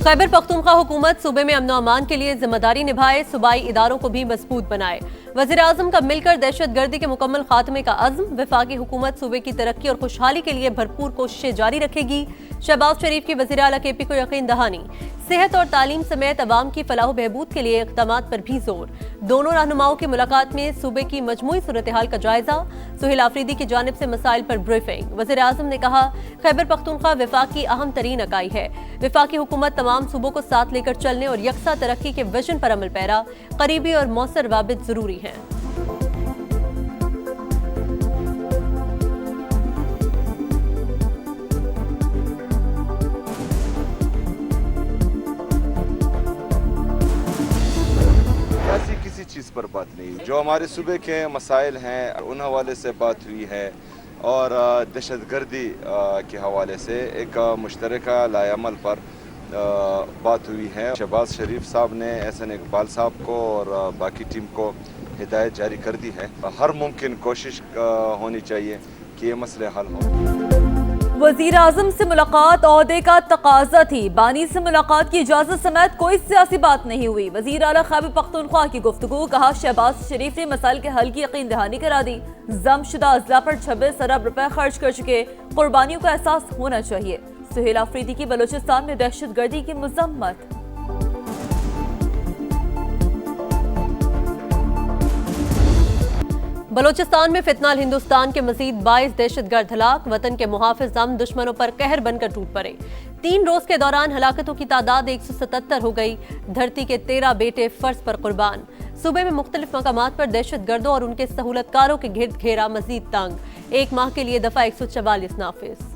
खैबर पख्तूनख्वा हुकूमत सूबे में अमन अमान के लिए जिम्मेदारी निभाए, सूबाई इदारों को भी मजबूत बनाए। वज़ीर आज़म का मिलकर दहशत गर्दी के मुकम्मल खात्मे का अज़्म। वफाकी हुकूमत सूबे की तरक्की और खुशहाली के लिए भरपूर कोशिशें जारी रखेगी। शहबाज शरीफ की वज़ीर आला KP को यकीन दहानी। सेहत और तालीम समेत अवाम की फलाह बहबूद के लिए इक़दामात पर भी जोर। दोनों रहनुमाओं की मुलाकात में सूबे की मजमूई सूरत हाल का जायजा। सुहेल आफरीदी की जानिब से मसाइल पर ब्रीफिंग। वज़ीर आज़म ने कहा, खैबर पख्तूनख्वा वफाक की अहम तरीन इकाई है। वफाकी हुकूमत तमाम सूबों को साथ लेकर चलने और यकसा तरक्की के विजन पर अमल पैरा। करीबी और मौसर वाबित जरूरी हैं। किसी चीज़ पर बात नहीं हुई। जो हमारे सूबे के मसाइल हैं उन हवाले से बात हुई है और दहशत गर्दी के हवाले से एक मुश्तरका लाएअमल पर बात हुई है। शहबाज शरीफ साहब ने एहसन इकबाल साहब को और बाकी टीम को हिदायत जारी कर दी है। हर मुमकिन कोशिश होनी चाहिए कि ये मसले हल हों। वजीर आजम से मुलाकात ओहदे का तकाजा थी। बानी से मुलाकात की इजाजत समेत कोई सियासी बात नहीं हुई। वजीर आला खैबर पख्तूनख्वा की गुफ्तगू। कहा, शहबाज शरीफ ने मसाइल के हल की यकीन दहानी करा दी। जमशुदा अजला पर 26 अरब रुपए खर्च कर चुके। कुर्बानियों का एहसास होना चाहिए। सुहेल आफरीदी की बलोचिस्तान में दहशत गर्दी की मजम्मत। बलोचिस्तान में फितनाल हिंदुस्तान के मजीद 22 दहशतगर्द हलाक। वतन के मुहाफिज अमन दुश्मनों पर कहर बनकर टूट पड़े। 3 रोज के दौरान हलाकतों की तादाद 177 हो गई। धरती के 13 बेटे फर्ज पर कुर्बान। सूबे में मुख्तलिफ मकामात पर दहशतगर्दों और उनके सहूलतकारों के गिर्द घेरा मजीद तंग। 1 माह के लिए दफा 144 नाफिज।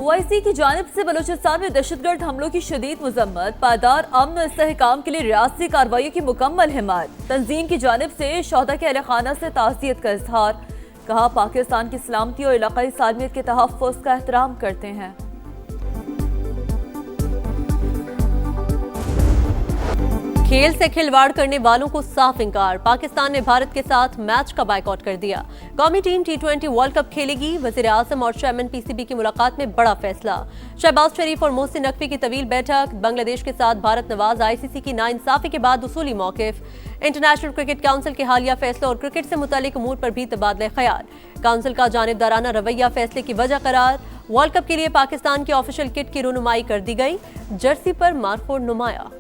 OIC की जानिब से बलोचिस्तान में दहशतगर्द हमलों की शदीद मजम्मत। पायदार अमन और इस्तेहकाम के लिए रियासती कार्रवाई की मुकम्मल हिमायत। तंजीम की जानिब से शोहदा के अहले खाना से ताज़ियत का इजहार। कहा, पाकिस्तान की सलामती और इलाकाई सालमियत के तहफ़्फ़ुज़ का एहतराम करते हैं। खेल से खिलवाड़ करने वालों को साफ इंकार। पाकिस्तान ने भारत के साथ मैच का बायकॉट कर दिया। कौमी टीम T20 वर्ल्ड कप खेलेगी। वज़ीर आज़म और चेयरमैन PCB की मुलाकात में बड़ा फैसला। शहबाज शरीफ और मोहसिन नकवी की तवील बैठक। बांग्लादेश के साथ भारत नवाज ICC की नाइंसाफी के बाद उसूली मौक़िफ़। इंटरनेशनल क्रिकेट काउंसिल के हालिया फैसलों और क्रिकेट से मुतालिक उमूर पर भी तबादला ख्याल। काउंसिल का जानिबदाराना रवैया फैसले की वजह करार। वर्ल्ड कप के लिए पाकिस्तान की ऑफिशियल किट की रुनुमाई कर दी गई। जर्सी पर मारखोड़ नुमाया।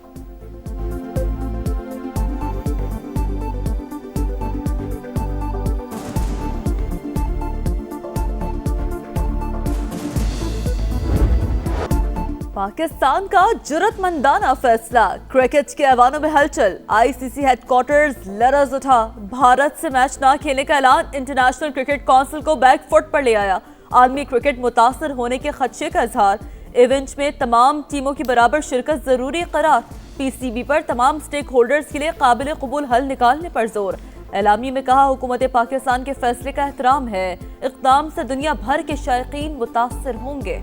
पाकिस्तान का जुर्रतमंदाना फैसला। क्रिकेट के ऐवानों में हलचल। ICC हेडक्वार्टर्स लरज उठा। भारत से मैच न खेलने का ऐलान इंटरनेशनल क्रिकेट काउंसिल को बैकफुट पर ले आया। आलमी क्रिकेट मुतासर होने के खदशे का इजहार। इवेंट में तमाम टीमों की बराबर शिरकत जरूरी करार। PCB पर तमाम स्टेक होल्डर्स के लिए काबिल कबूल हल निकालने पर जोर। एलामी में कहा, हुकूमत पाकिस्तान के फैसले का एहतराम है। इक़दाम से दुनिया भर के शायकीन मुतासर होंगे।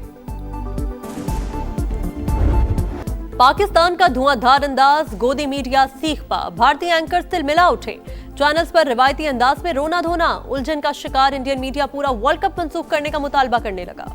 पाकिस्तान का धुआंधार अंदाज। गोदी मीडिया सीख पा। भारतीय एंकर तिलमिला उठे। चैनल्स पर रिवायती अंदाज में रोना धोना। उलझन का शिकार इंडियन मीडिया पूरा वर्ल्ड कप मंसूख करने का मुतालबा करने लगा।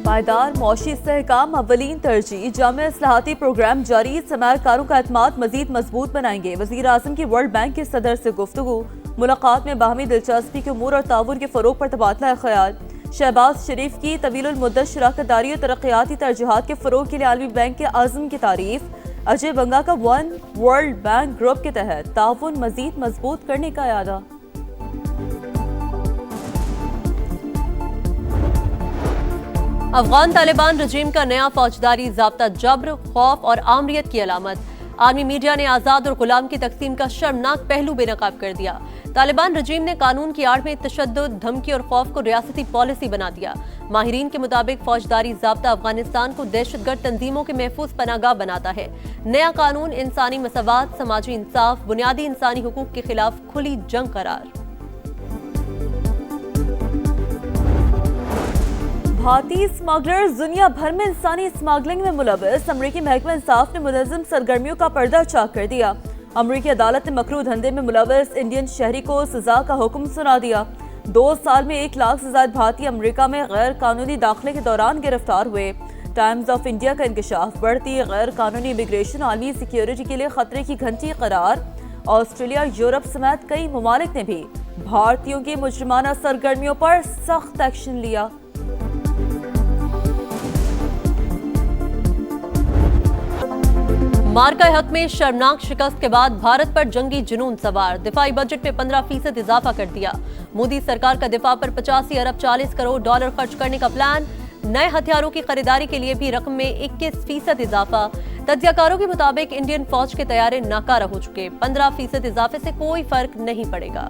पायदार मौशी इस्तेहकाम अव्वलीन तरजीह। जामे इस्लाहाती प्रोग्राम जारी। सरमायाकारों का एतमाद मजीद मजबूत बनाएंगे। वज़ीर आज़म की वर्ल्ड बैंक के सदर से गुफ्तगू। मुलाकात में बाहमी दिलचस्पी के उमूर और ताउन के फरोग पर तबादला ख्याल। शहबाज शरीफ की तवील मुद्दत शराकतदारी और तरक्याती तरजीहात के फरोग के लिए आलमी बैंक के आज़म की तारीफ। अजय बंगा का वन वर्ल्ड बैंक ग्रुप के तहत ताउन मजीद मजबूत करने का इरादा। अफगान तालिबान रजीम का नया फौजदारी ज़ाब्ता जब्र, खौफ और आमरीत की अलामत। आर्मी मीडिया ने आज़ाद और गुलाम की तकसीम का शर्मनाक पहलू बेनकाब कर दिया। तालिबान रजीम ने कानून की आड़ में तशद्दुद, धमकी और खौफ को रियासती पॉलिसी बना दिया। माहिरीन के मुताबिक फौजदारी ज़ाब्ता अफगानिस्तान को दहशतगर्द तंजीमों के महफूज पनागाह बनाता है। नया कानून इंसानी मसवात, समाजी इंसाफ, बुनियादी इंसानी हुकूक के खिलाफ खुली जंग करार। भारतीय स्मगलर्स दुनिया भर में इंसानी स्मगलिंग में मुलविस। अमरीकी महकमा इंसाफ ने मुलजिम सरगर्मियों का पर्दा चाक कर दिया। अमरीकी अदालत ने मकरू धंधे में मुलव्वस इंडियन शहरी को सजा का हुक्म सुना दिया। 2 साल में 1 लाख से ज्यादा भारतीय अमेरिका में गैर कानूनी दाखिले के दौरान गिरफ्तार हुए। टाइम्स ऑफ इंडिया का इंकशाफ, बढ़ती गैर कानूनी इमिग्रेशन आलमी सिक्योरिटी के लिए खतरे की घंटी करार। ऑस्ट्रेलिया, यूरोप समेत कई ममालिक ने भी भारतीयों की मुजरिमाना सरगर्मियों पर सख्त एक्शन लिया। मार्का हक में शर्मनाक शिकस्त के बाद भारत पर जंगी जुनून सवार, दिफाई बजट में 15% इजाफा कर दिया। मोदी सरकार का दिफा पर 85 अरब 40 करोड़ डॉलर खर्च करने का प्लान। नए हथियारों की खरीदारी के लिए भी रकम में 21% इजाफा। तज्जियाकारों के मुताबिक इंडियन फौज के तैयारे नाकारा हो चुके, 15% इजाफे से कोई फर्क नहीं पड़ेगा।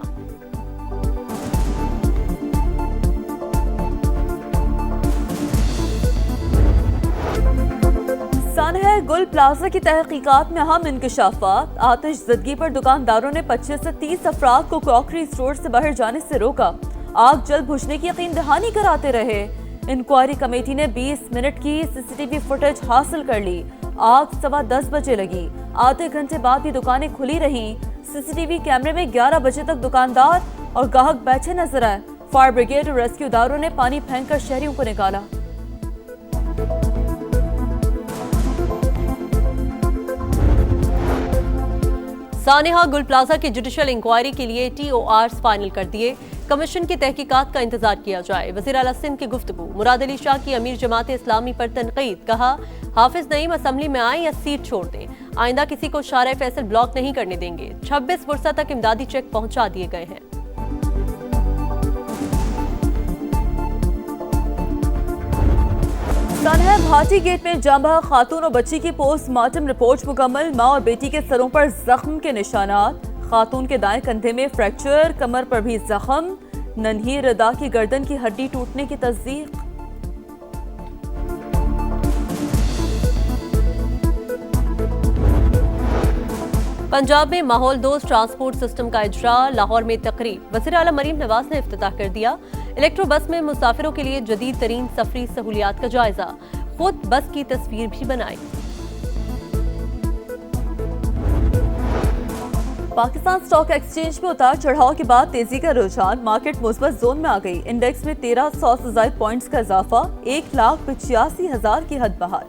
सानहा गुल प्लाजा की तहकीकात में अहम इंकशाफात। आतिशज़दगी पर दुकानदारों ने 25 से 30 अफराद को क्रॉकरी स्टोर से बाहर जाने से रोका। आग जल्द बुझने की यकीन दहानी कराते रहे। इंक्वायरी कमेटी ने 20 मिनट की सीसीटीवी फुटेज हासिल कर ली। आग 10:15 बजे लगी। आधे घंटे बाद भी दुकानें खुली रहीं। सीसीटीवी कैमरे में 11 बजे तक दुकानदार और ग्राहक बैठे नजर आए। फायर ब्रिगेड और रेस्क्यूदारों ने पानी फेंककर शहरियों को निकाला। सानेहा गुल प्लाजा की जुडिशियल इंक्वायरी के लिए TORs फाइनल कर दिए। कमीशन की तहकीकात का इंतजार किया जाए। वज़ीर आला सिंध की गुफ्तगू। मुराद अली शाह की अमीर जमात इस्लामी पर तनकीद, कहा हाफिज नईम असम्बली में आए या सीट छोड़ दें, आइंदा किसी को शारे फैसल ब्लॉक नहीं करने देंगे। 26 फुर्सत तक इमदादी चेक पहुंचा दिए गए हैं। सानहा भाटी गेट में जांबा खातून और बच्ची की पोस्टमार्टम रिपोर्ट मुकम्मल। मां और बेटी के सरों पर जख्म के निशानात। खातून के दाएं कंधे में फ्रैक्चर, कमर पर भी जख्म। नन्ही रदा की गर्दन की हड्डी टूटने की तस्दीक। पंजाब में माहौल दोस्त ट्रांसपोर्ट सिस्टम का इजरा। लाहौर में तकरीब, वज़ीर आला मरीम नवाज ने इफ्तिताह कर दिया। इलेक्ट्रो बस में मुसाफिरों के लिए जदीद तरीन सफरी सहूलियात का जायजा, खुद बस की तस्वीर भी बनाई। पाकिस्तान स्टॉक एक्सचेंज में उतार चढ़ाव के बाद तेजी का रुझान, मार्केट मुस्बत जोन में आ गई। इंडेक्स में 1300 से ज्यादा पॉइंट्स का इजाफा, 1,85,000 की हद बहार।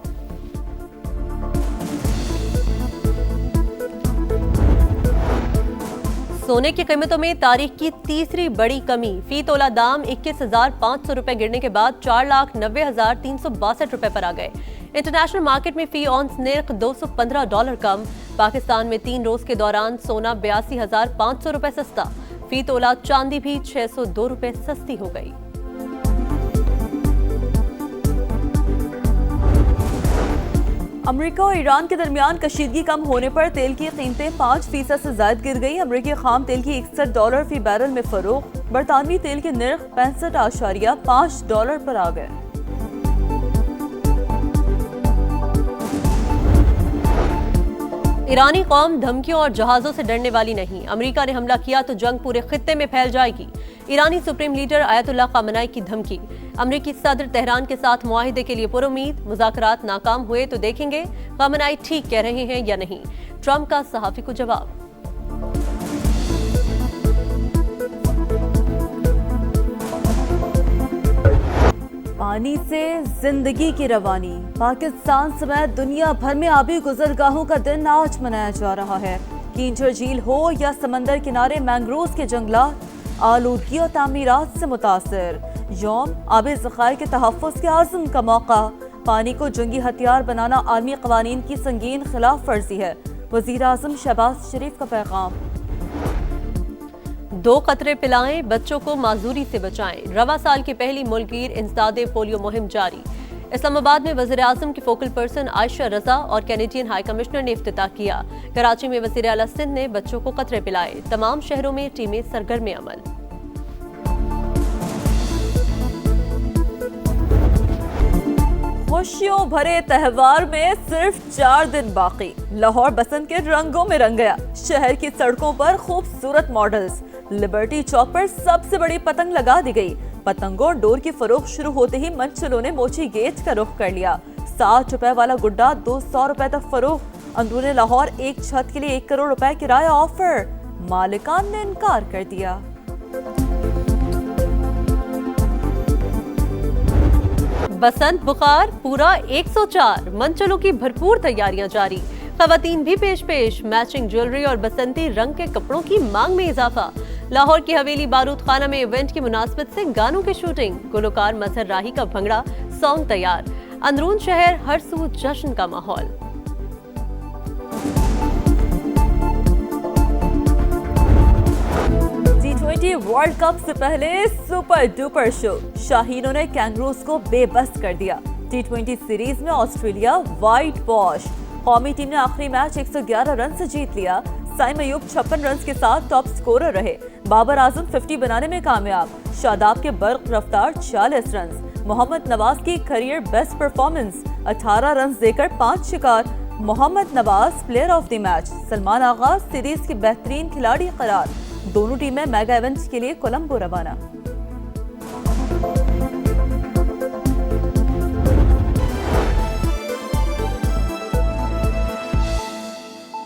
सोने की कीमतों में तारीख की तीसरी बड़ी कमी। फी तोला दाम 21,500 रुपए गिरने के बाद 4,90,362 रुपए पर आ गए। इंटरनेशनल मार्केट में फी ऑन्स निर्ख $215 कम। पाकिस्तान में 3 रोज के दौरान सोना 82,500 रुपए सस्ता। फी तोला चांदी भी 602 रुपए सस्ती हो गई। अमेरिका और ईरान के दरमियान कशीदगी कम होने पर तेल की कीमतें 5% से ज्यादा गिर गई। अमेरिकी खाम तेल की $61 फी बैरल में फरोख्त। बरतानवी तेल के निर्ख $65.5 पर आ गए। ईरानी कौम धमकियों और जहाजों से डरने वाली नहीं। अमेरिका ने हमला किया तो जंग पूरे खित्ते में फैल जाएगी। ईरानी सुप्रीम लीडर आयतुल्लाह खामनाई की धमकी। अमेरिकी सदर तेहरान के साथ मुआहिदे के लिए पुरुमीद। मुज़ाकरात नाकाम हुए तो देखेंगे खामनाई ठीक कह रहे हैं या नहीं। ट्रंप का सहाफी को जवाब। पानी से जिंदगी की रवानी। पाकिस्तान समेत दुनिया भर में आबी गुजरगाहों का दिन आज मनाया जा रहा है। कींचर झील हो या समंदर किनारे मैंग्रोव के जंगलात, आलूदगी और तामीरात से मुतासर। यौम आबी ज़खायर के तहफ़्फ़ुज़ के आज़म का मौका। पानी को जंगी हथियार बनाना आलमी क़वानीन की संगीन खिलाफ वर्जी है। वज़ीर आज़म शहबाज शरीफ का पैगाम। 2 कतरे पिलाएं, बच्चों को माजूरी से बचाएं। रवा साल की पहली मुल्कगीर इंसदादे पोलियो मुहिम जारी। इस्लामाबाद में वज़ीर आज़म की फोकल पर्सन आयशा रजा और कैनेडियन हाई कमिश्नर ने इफ्तिताह किया। कराची में वज़ीर आला सिंध ने बच्चों को कतरे पिलाए। तमाम शहरों में टीमें सरगर्म अमल। खुशियों भरे त्योहार में सिर्फ 4 दिन बाकी। लाहौर बसंत के रंगों में रंग गया। शहर की सड़कों पर खूबसूरत मॉडल्स। लिबर्टी चौक पर सबसे बड़ी पतंग लगा दी गई। पतंगों और डोर की फरोख्त शुरू होते ही मंचलों ने मोची गेट का रुख कर लिया। 60 रुपए वाला गुड्डा 200 रुपए तक फरोख्त। अंदरूनी लाहौर एक छत के लिए 1 करोड़ रुपए किराया ऑफर, मालिकान ने इनकार कर दिया। बसंत बुखार पूरा 104, मंचलों की भरपूर तैयारियां जारी। खवातीन भी पेश मैचिंग ज्वेलरी और बसंती रंग के कपड़ों की मांग में इजाफा। लाहौर की हवेली बारूद खाना में इवेंट की मुनासबत से गानों की शूटिंग, गुलकार मजहर राही का भंगड़ा सॉन्ग तैयार। अंदरून शहर हर सू जश्न का माहौल। T20 वर्ल्ड कप से पहले सुपर डुपर शो, शाहीनों ने कैंगरूज को बेबस कर दिया। T20 सीरीज में ऑस्ट्रेलिया वाइट वॉश। कौमी टीम ने आखिरी मैच 111 रन से जीत लिया। साइम अयूब 56 रन के साथ टॉप स्कोरर रहे। बाबर आजम 50 बनाने में कामयाब। शादाब के बर्क रफ्तार 40 रन। मोहम्मद नवाज की करियर बेस्ट परफॉर्मेंस, 18 रन देकर 5 शिकार। Mohammad Nawaz player of the match. Salman Agha series के बेहतरीन खिलाड़ी करार। दोनों टीमें मेगा इवेंट के लिए कोलंबो रवाना।